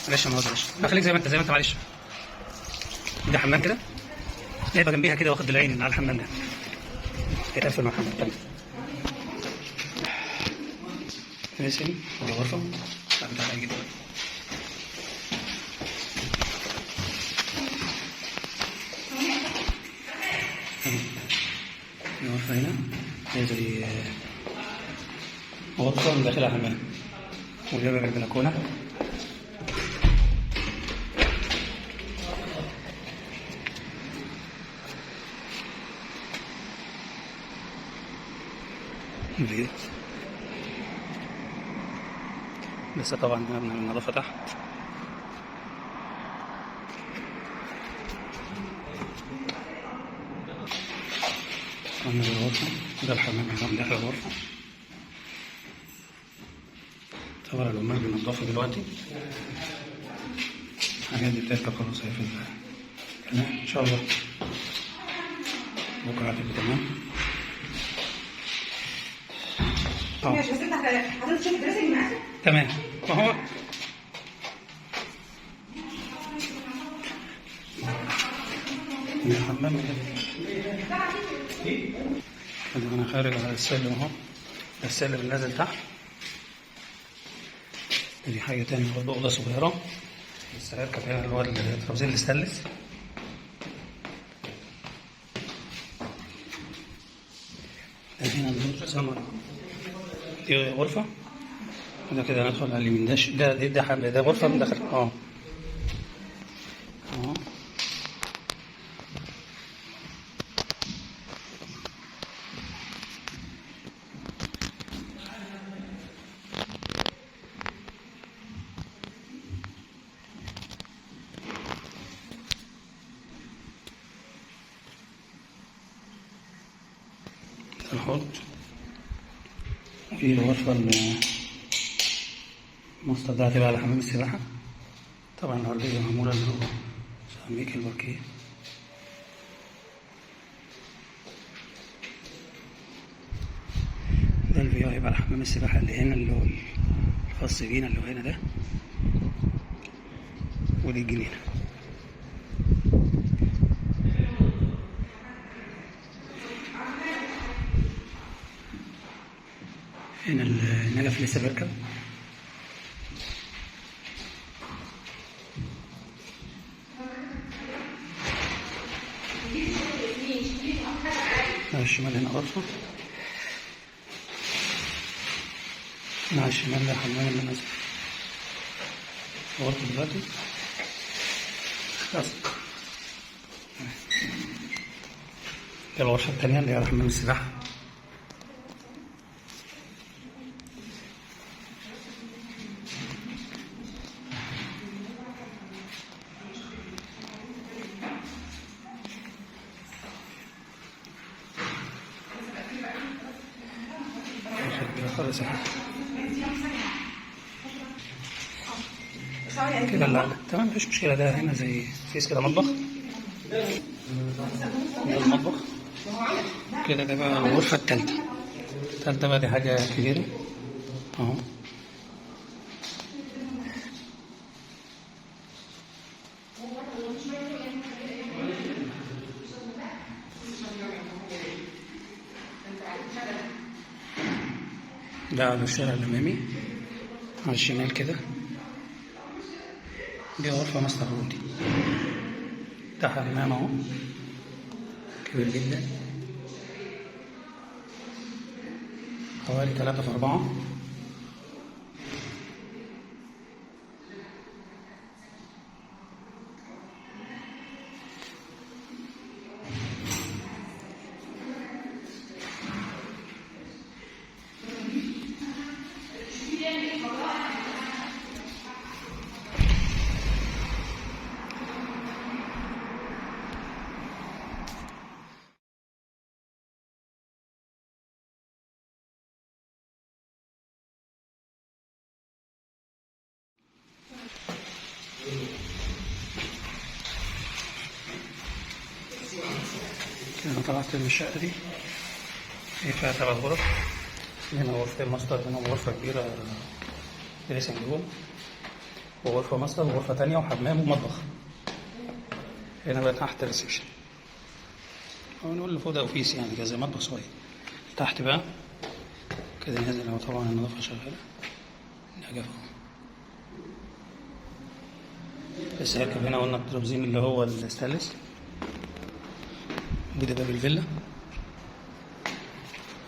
معلش يا معلش، خليك زي ما انت معلش. ده حمام كده، يبقى جنبيها كده واخد العين على الحمام ده، يتقفل مع الحمام التاني. ماشي، ودي غرفة بتاعت عادي جدا. الغرفة هنا هي زي غرفة من داخلها حمام، وجنبها البلكونة. الفيو لسه طبعا بنعمل النظافة تحت. طبعا ده الغرفة، ده الحمام اللي داخل الغرفة. طبعا العمال بينضفوا دلوقتي، الحاجات دي بتركب خلاص هي في القناة إن شاء الله، بكرة هتبقى تمام. ماشي، بس انت حضرتك تشوف الدراسه اللي معاك تمام. ما هو الحمام كده انا خارج على السلم اهو، السلم اللي نازل تحت. دي حاجة تانية برضه، أوضة صغيرة بس هيركب هنا اللي هو الترابيزين الاستانلس. هنا النور سمر، دي غرفة. وده كده ندخل على اليمين، ده غرفة من داخل اهو. الحوض، وفي الغرفة الماستر ده هتبقى على حمام السباحة. طبعا الأرضية معمولة اللي هو سيراميك الباركيه. ده الفيو هيبقى على حمام السباحة اللي هنا، اللي هو الخاص بينا اللي هو هنا ده، ودي الجنينة. هنا النجف لسه بيركب. على الشمال هنا غرفة، على الشمال ده حمام اللي نازل غرفة دلوقتي. خلاص دي الغرفة التانية اللي هي على حمام السباحة. خلاص كده. لا تمام، مفيش مشكلة. ده هنا زي فيس كده مطبخ، ده المطبخ كده. ده بقى الغرفة التالتة بقى، دي حاجة كبيرة اهو. ده على الشارع الأمامي على الشمال كده، دي غرفة ماستر روم. دي ده حمام اهو كبير جدا، حوالي 3×4. أنا طلعت من الشقة دي، هي فيها 3 غرف. هنا غرفتين ماستر، هنا غرفة كبيرة دريسنج روم، وغرفة ماستر وغرفة تانية وحمام ومطبخ. هنا بقى تحت الريسبشن، أو نقول فوق ده أوفيس يعني كذا مطبخ صغير. تحت بقى كده نازل اهو، طبعا النظافة شغالة، نجف اهو. بس هركب هنا قلنا الترابزين اللي هو الستانلس. وده باب الفيلا.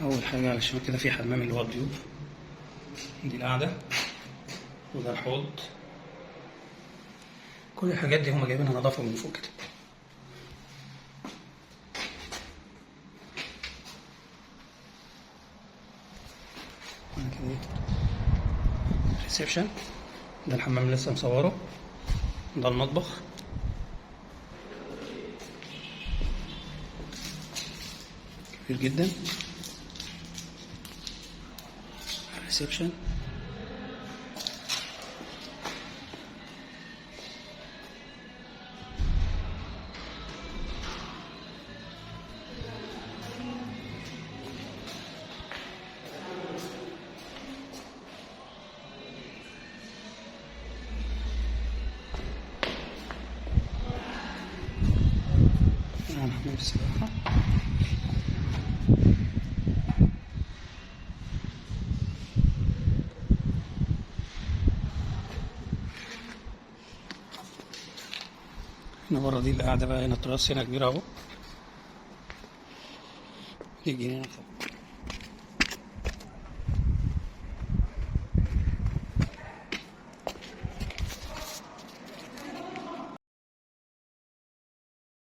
أول حاجة على الشمال كده في حمام اللي هو الضيوف، دي القعدة، وده الحوض. كل الحاجات دي هما جايبينها نظافة من فوق كده. ريسبشن، ده الحمام لسه مصوره، ده المطبخ، كبير جدا. ريسبشن، حمام السباحة. هنا بره دي القعدة بقى، هنا التراس هنا كبير اهو، دي الجنينة.